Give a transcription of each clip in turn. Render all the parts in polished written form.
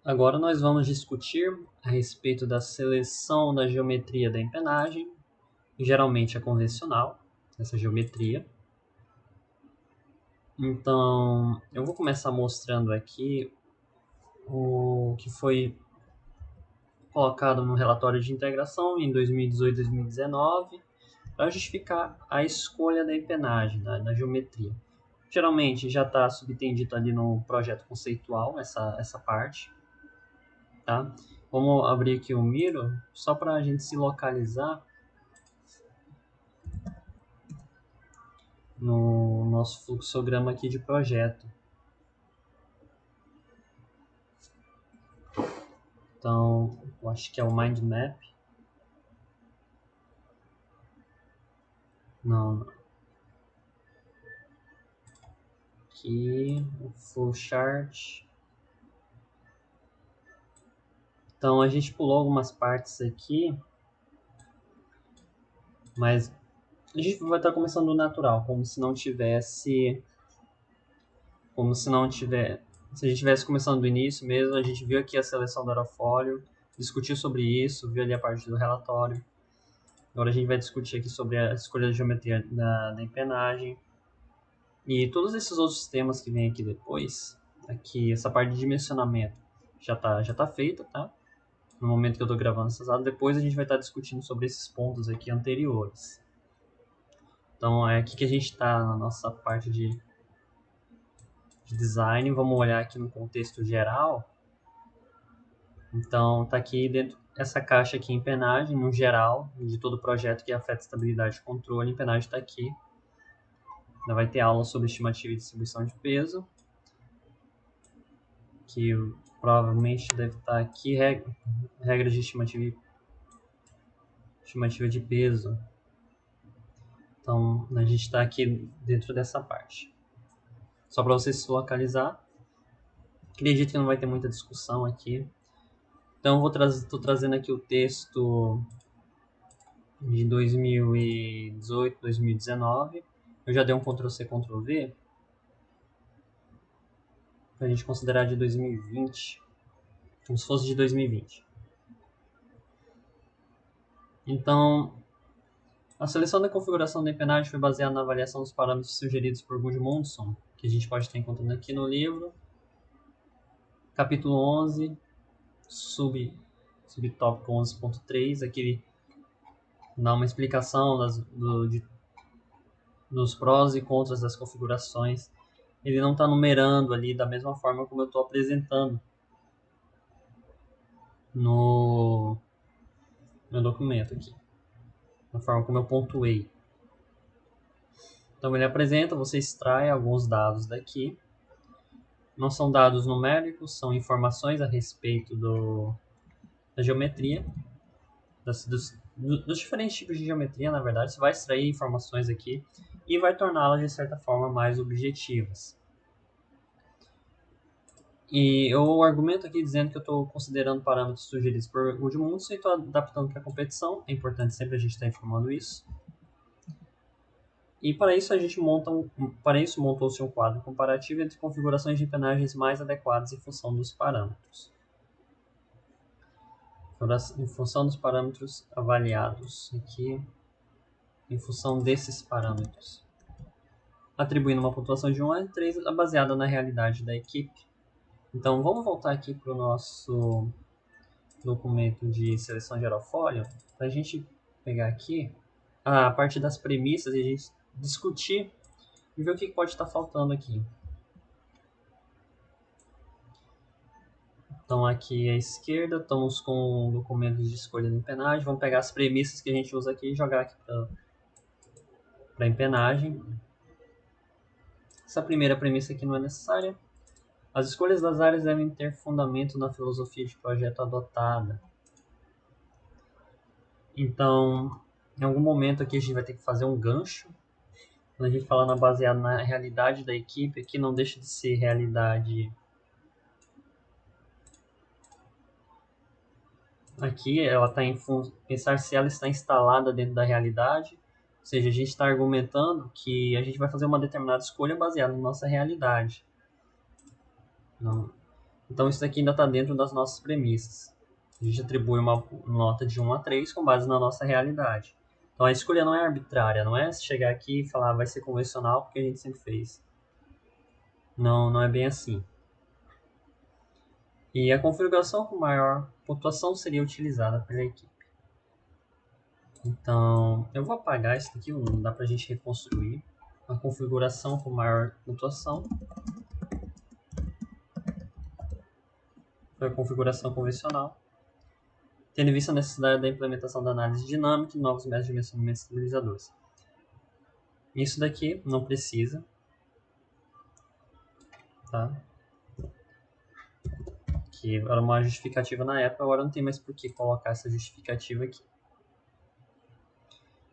Agora nós vamos discutir a respeito da seleção da geometria da empenagem, geralmente é convencional, essa geometria. Então, eu vou começar mostrando aqui o que foi colocado no relatório de integração em 2018 e 2019 para justificar a escolha da empenagem, da geometria. Geralmente já está subtendido ali no projeto conceitual, essa parte. Tá? Vamos abrir aqui o Miro, só para a gente se localizar no nosso fluxograma aqui de projeto. Então, eu acho que é o Mind Map. Não. Aqui, o Flowchart. Então, a gente pulou algumas partes aqui, mas a gente vai estar começando do natural, como se não tivesse... Se a gente tivesse começando do início mesmo, a gente viu aqui a seleção do aerofólio, discutiu sobre isso, viu ali a parte do relatório. Agora a gente vai discutir aqui sobre a escolha da geometria da empenagem. E todos esses outros temas que vem aqui depois, aqui essa parte de dimensionamento já tá feita, tá? No momento que eu estou gravando essas aulas, depois a gente vai estar discutindo sobre esses pontos aqui anteriores. Então é aqui que a gente está na nossa parte de design. Vamos olhar aqui no contexto geral. Então tá aqui dentro essa caixa aqui, empenagem, no geral, de todo o projeto que afeta estabilidade e controle. A empenagem está aqui. Ainda vai ter aula sobre estimativa e distribuição de peso, que provavelmente deve estar aqui, regras de estimativa de peso. Então, a gente está aqui dentro dessa parte. Só para você se localizar. Acredito que não vai ter muita discussão aqui. Então, estou trazendo aqui o texto de 2018, 2019. Eu já dei um Ctrl+C, Ctrl+V. Para a gente considerar de 2020. Como se fosse de 2020. Então, a seleção da configuração da empenagem foi baseada na avaliação dos parâmetros sugeridos por Gudmundsson, que a gente pode estar encontrando aqui no livro. Capítulo 11, subtópico 11.3, aqui ele dá uma explicação dos prós e contras das configurações. Ele não está numerando ali da mesma forma como eu estou apresentando no meu documento aqui, da forma como eu pontuei. Então ele apresenta, você extrai alguns dados daqui. Não são dados numéricos, são informações a respeito da geometria, dos diferentes tipos de geometria, na verdade. Você vai extrair informações aqui e vai torná-las, de certa forma, mais objetivas. E eu argumento aqui dizendo que eu estou considerando parâmetros sugeridos por Gudmundsson e estou adaptando para a competição. É importante sempre a gente estar informando isso. E para isso montou-se um quadro comparativo entre configurações de empenagens mais adequadas em função dos parâmetros. Em função dos parâmetros avaliados aqui, em função desses parâmetros, atribuindo uma pontuação de 1 a 3 baseada na realidade da equipe. Então vamos voltar aqui para o nosso documento de seleção de aerofólio, para a gente pegar aqui a parte das premissas e a gente discutir e ver o que pode estar faltando aqui. Então aqui à esquerda estamos com documentos de escolha de empenagem. Vamos pegar as premissas que a gente usa aqui e jogar aqui para empenagem. Essa primeira premissa aqui não é necessária. As escolhas das áreas devem ter fundamento na filosofia de projeto adotada. Então, em algum momento aqui a gente vai ter que fazer um gancho. Quando a gente fala baseado na realidade da equipe, aqui não deixa de ser realidade. Aqui ela está em pensar se ela está instalada dentro da realidade. Ou seja, a gente está argumentando que a gente vai fazer uma determinada escolha baseada na nossa realidade. Não. Então isso daqui ainda está dentro das nossas premissas. A gente atribui uma nota de 1 a 3 com base na nossa realidade. Então a escolha não é arbitrária, não é chegar aqui e falar vai ser convencional porque a gente sempre fez. Não, não é bem assim. E a configuração com maior pontuação seria utilizada pela equipe. Então, eu vou apagar isso aqui, não dá pra gente reconstruir. A configuração com maior pontuação foi a configuração convencional, tendo em vista a necessidade da implementação da análise dinâmica e novos métodos de dimensionamento estabilizadores. Isso daqui não precisa, tá? Que era uma justificativa na época, agora não tem mais por que colocar essa justificativa aqui.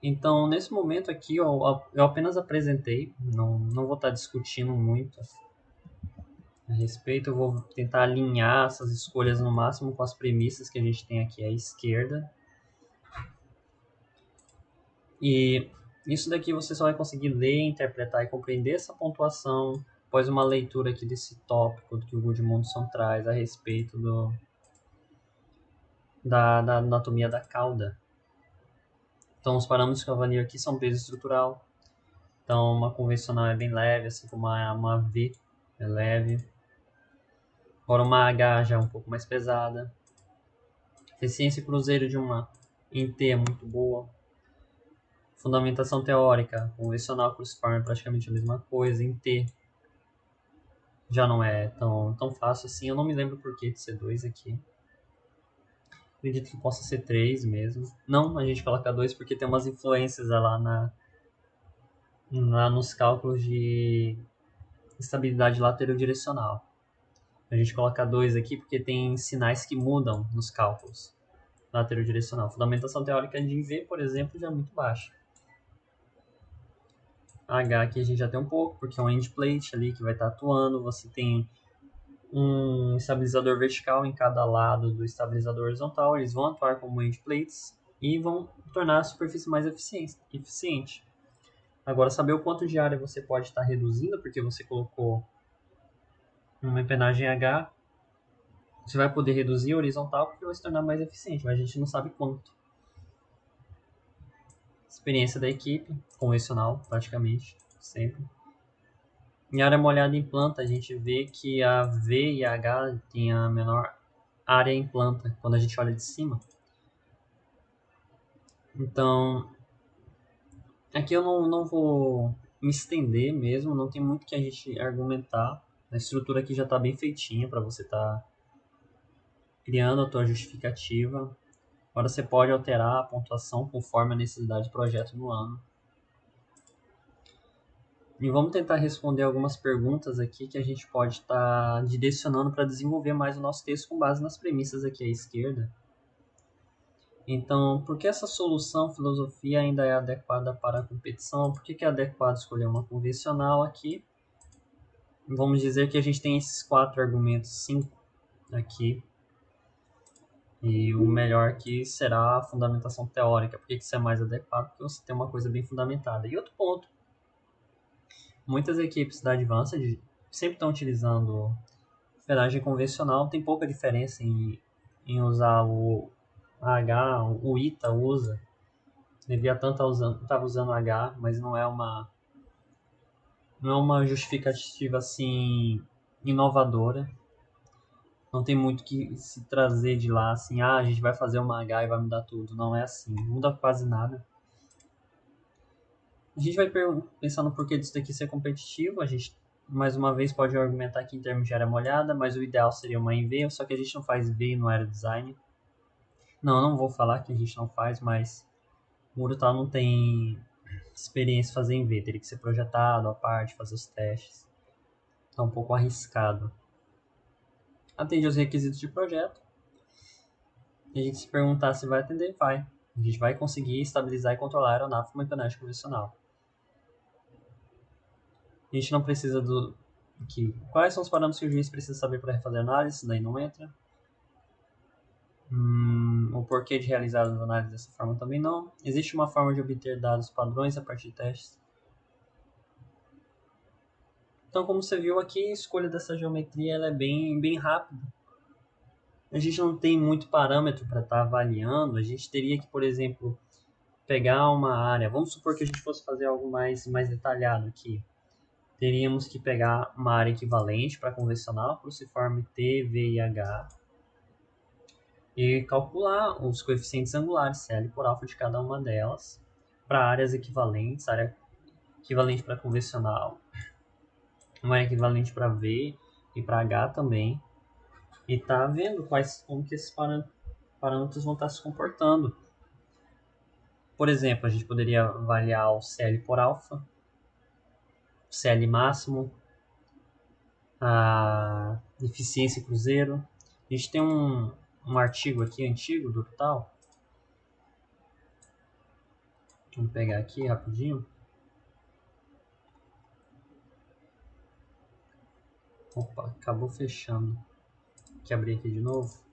Então, nesse momento aqui, eu apenas apresentei, não vou estar discutindo muito a respeito. Eu vou tentar alinhar essas escolhas no máximo com as premissas que a gente tem aqui à esquerda. E isso daqui você só vai conseguir ler, interpretar e compreender essa pontuação após uma leitura aqui desse tópico que o Gudmundsson traz a respeito da anatomia da cauda. Então, os parâmetros que eu avalio aqui são peso estrutural. Então, uma convencional é bem leve, assim como uma V é leve. Agora, uma H já é um pouco mais pesada. Eficiência cruzeiro de uma em T é muito boa. Fundamentação teórica, convencional cruciforme é praticamente a mesma coisa. Em T já não é tão fácil assim. Eu não me lembro por que de ser 2 aqui. Acredito que possa ser 3 mesmo. Não, a gente coloca 2 porque tem umas influências lá nos cálculos de estabilidade lateral-direcional. A gente coloca 2 aqui porque tem sinais que mudam nos cálculos lateral-direcional. Fundamentação teórica de V, por exemplo, já é muito baixa. H aqui a gente já tem um pouco, porque é um end plate ali que vai estar atuando. Você tem um estabilizador vertical em cada lado do estabilizador horizontal. Eles vão atuar como end plates e vão tornar a superfície mais eficiente. Agora, saber o quanto de área você pode estar reduzindo, porque você colocou uma empenagem H, você vai poder reduzir a horizontal porque vai se tornar mais eficiente, mas a gente não sabe quanto. Experiência da equipe, convencional, praticamente, sempre. Em área molhada em planta, a gente vê que a V e a H tem a menor área em planta, quando a gente olha de cima. Então, aqui eu não vou me estender mesmo, não tem muito que a gente argumentar. A estrutura aqui já está bem feitinha para você estar criando a tua justificativa. Agora você pode alterar a pontuação conforme a necessidade do projeto no ano. E vamos tentar responder algumas perguntas aqui que a gente pode estar direcionando para desenvolver mais o nosso texto com base nas premissas aqui à esquerda. Então, por que essa solução filosofia ainda é adequada para a competição? Por que é adequado escolher uma convencional aqui? Vamos dizer que a gente tem esses 4 argumentos, 5 aqui. E o melhor aqui será a fundamentação teórica. Por que isso é mais adequado? Porque você tem uma coisa bem fundamentada. E outro ponto, muitas equipes da Advanced sempre estão utilizando ferragem convencional, tem pouca diferença em usar o H, o ITA usa. Leviathan estava usando H, mas não é uma justificativa assim inovadora. Não tem muito que se trazer de lá, assim, a gente vai fazer uma H e vai mudar tudo. Não é assim, não muda quase nada. A gente vai pensar no porquê disso daqui ser competitivo. A gente, mais uma vez, pode argumentar aqui em termos de área molhada, mas o ideal seria uma em V, só que a gente não faz V no aerodesign. Não vou falar que a gente não faz, mas o Urtal não tem experiência em fazer em V. Teria que ser projetado à parte, fazer os testes. Tá um pouco arriscado. Atende aos requisitos de projeto. E a gente se perguntar se vai atender, vai. A gente vai conseguir estabilizar e controlar a aeronave com uma empenagem convencional. A gente não precisa do... Quais são os parâmetros que o juiz precisa saber para fazer análise? Isso daí não entra. O porquê de realizar as análises dessa forma também não. Existe uma forma de obter dados padrões a partir de testes? Então, como você viu aqui, a escolha dessa geometria ela é bem rápida. A gente não tem muito parâmetro para estar avaliando. A gente teria que, por exemplo, pegar uma área. Vamos supor que a gente fosse fazer algo mais detalhado aqui. Teríamos que pegar uma área equivalente para convencional, cruciforme T, V e H, e calcular os coeficientes angulares, CL por alfa de cada uma delas, para áreas equivalentes, área equivalente para convencional, uma área equivalente para V e para H também, e tá vendo como que esses parâmetros vão estar se comportando. Por exemplo, a gente poderia avaliar o CL por alfa, o CL máximo, a eficiência cruzeiro. A gente tem um artigo aqui antigo do Tal. Vamos pegar aqui rapidinho. Opa, acabou fechando. Tem que abrir aqui de novo.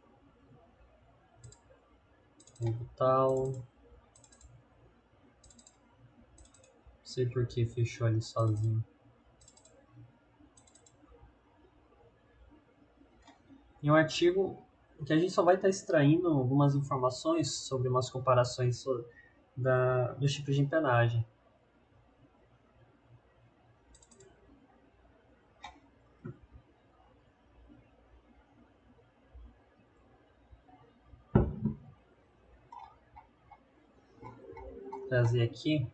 Tal. Não sei por que fechou ali sozinho. Em um artigo que a gente só vai estar extraindo algumas informações sobre umas comparações dos tipos de empenagem. Vou trazer aqui.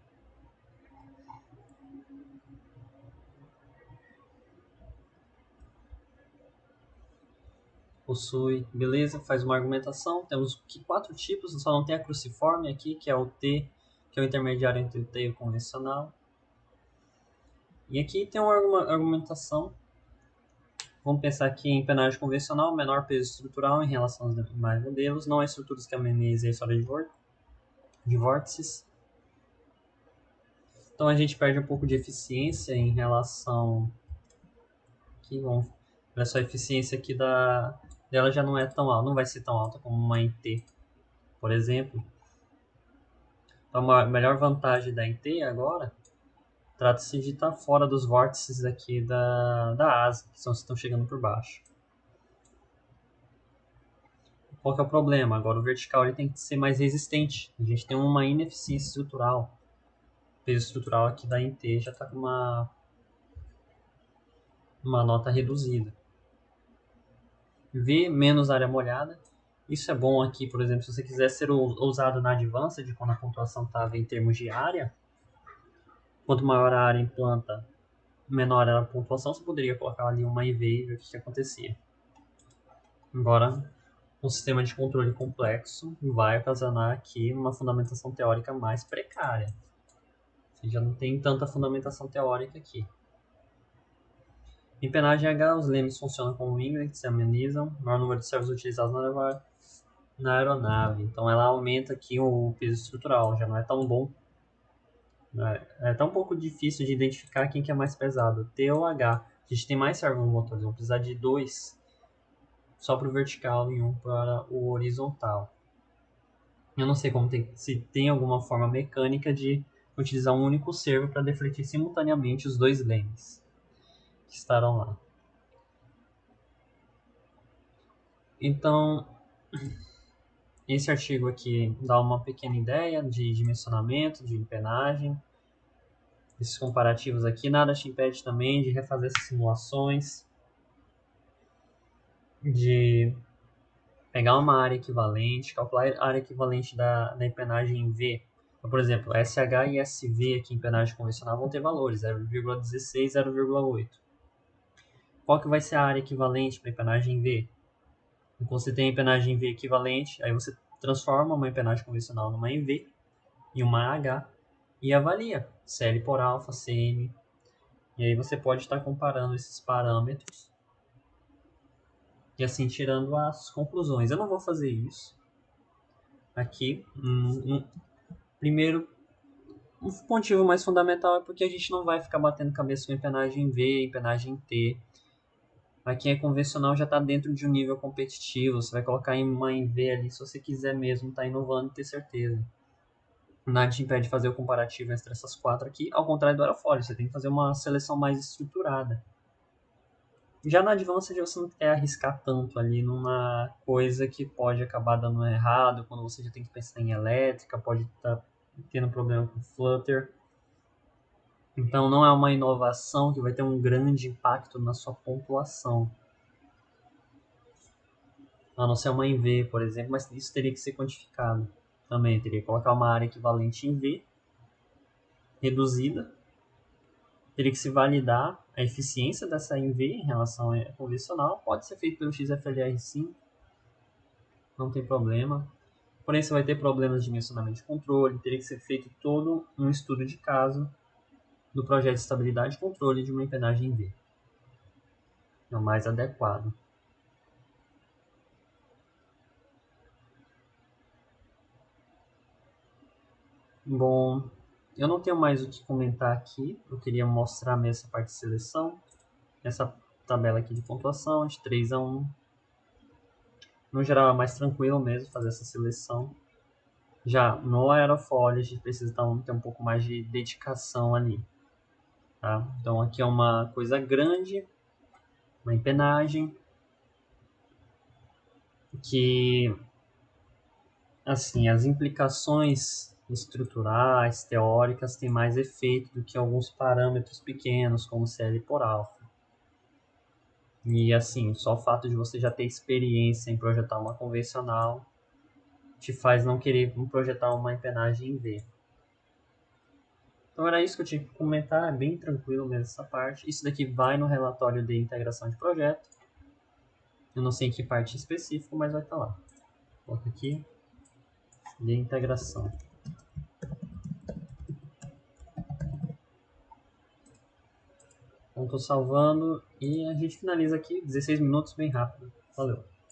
Possui, beleza, faz uma argumentação. Temos aqui 4 tipos, só não tem a cruciforme aqui, que é o T, que é o intermediário entre o T e o convencional. E aqui tem uma argumentação. Vamos pensar aqui em empenagem convencional, menor peso estrutural em relação aos demais modelos, não há estruturas que amenizem a história de vórtices. Então a gente perde um pouco de eficiência em relação. Aqui, olha só, a eficiência aqui dela já não é tão alta, não vai ser tão alta como uma em T, por exemplo. Então a melhor vantagem da NT agora trata-se de estar fora dos vórtices aqui da asa, que são os que estão chegando por baixo. Qual que é o problema? Agora o vertical ele tem que ser mais resistente. A gente tem uma ineficiência estrutural. O peso estrutural aqui da NT já está com uma nota reduzida. V menos área molhada. Isso é bom aqui, por exemplo, se você quiser ser usado na Advanced, quando a pontuação estava em termos de área. Quanto maior a área em planta, menor era a pontuação, você poderia colocar ali uma IV e ver o que acontecia. Embora um sistema de controle complexo vai ocasionar aqui uma fundamentação teórica mais precária. Você já não tem tanta fundamentação teórica aqui. Em penagem H, os lemes funcionam como ingredientes, se amenizam, o maior número de servos utilizados na aeronave. Então ela aumenta aqui o peso estrutural, já não é tão bom. É tão um pouco difícil de identificar quem que é mais pesado, T ou H. A gente tem mais servomotores, vamos precisar de 2 só para o vertical e um para o horizontal. Eu não sei se tem alguma forma mecânica de utilizar um único servo para defletir simultaneamente os 2 lemes que estarão lá. Então, esse artigo aqui dá uma pequena ideia de dimensionamento, de empenagem. Esses comparativos aqui, nada te impede também de refazer essas simulações, de pegar uma área equivalente, calcular a área equivalente da empenagem em V. Então, por exemplo, SH e SV aqui em empenagem convencional vão ter valores 0,16 e 0,8. Qual que vai ser a área equivalente para empenagem em V? Então, você tem a empenagem em V equivalente, aí você transforma uma empenagem convencional numa em V e uma H e avalia CL por alfa, CM. E aí você pode estar comparando esses parâmetros e assim tirando as conclusões. Eu não vou fazer isso aqui. Primeiro, o motivo mais fundamental é porque a gente não vai ficar batendo cabeça com empenagem V, empenagem T. Aqui é convencional, já está dentro de um nível competitivo. Você vai colocar uma em V ali se você quiser mesmo, tá inovando e ter certeza. Nada te impede de fazer o comparativo entre essas 4 aqui, ao contrário do aerofólio. Você tem que fazer uma seleção mais estruturada. Já na Advanced você não quer arriscar tanto ali numa coisa que pode acabar dando errado, quando você já tem que pensar em elétrica, pode estar tendo problema com Flutter. Então não é uma inovação que vai ter um grande impacto na sua pontuação. A não ser uma em V, por exemplo, mas isso teria que ser quantificado. Também teria que colocar uma área equivalente em V, reduzida. Teria que se validar a eficiência dessa em V em relação à convencional. Pode ser feito pelo XFLR sim, não tem problema. Porém, você vai ter problemas de dimensionamento de controle. Teria que ser feito todo um estudo de caso do projeto de estabilidade e controle de uma empenagem em V. É o mais adequado. Bom, eu não tenho mais o que comentar aqui. Eu queria mostrar mesmo essa parte de seleção. Essa tabela aqui de pontuação, de 3 a 1. No geral é mais tranquilo mesmo fazer essa seleção. Já no aerofólio a gente precisa ter um pouco mais de dedicação ali. Tá? Então aqui é uma coisa grande, uma empenagem, que assim, as implicações estruturais, teóricas, têm mais efeito do que alguns parâmetros pequenos, como CL por alfa. E assim, só o fato de você já ter experiência em projetar uma convencional te faz não querer projetar uma empenagem em V. Então era isso que eu tinha que comentar, é bem tranquilo mesmo essa parte. Isso daqui vai no relatório de integração de projeto. Eu não sei em que parte específica, mas vai estar lá. Coloca aqui, de integração. Então estou salvando e a gente finaliza aqui, 16 minutos, bem rápido. Valeu!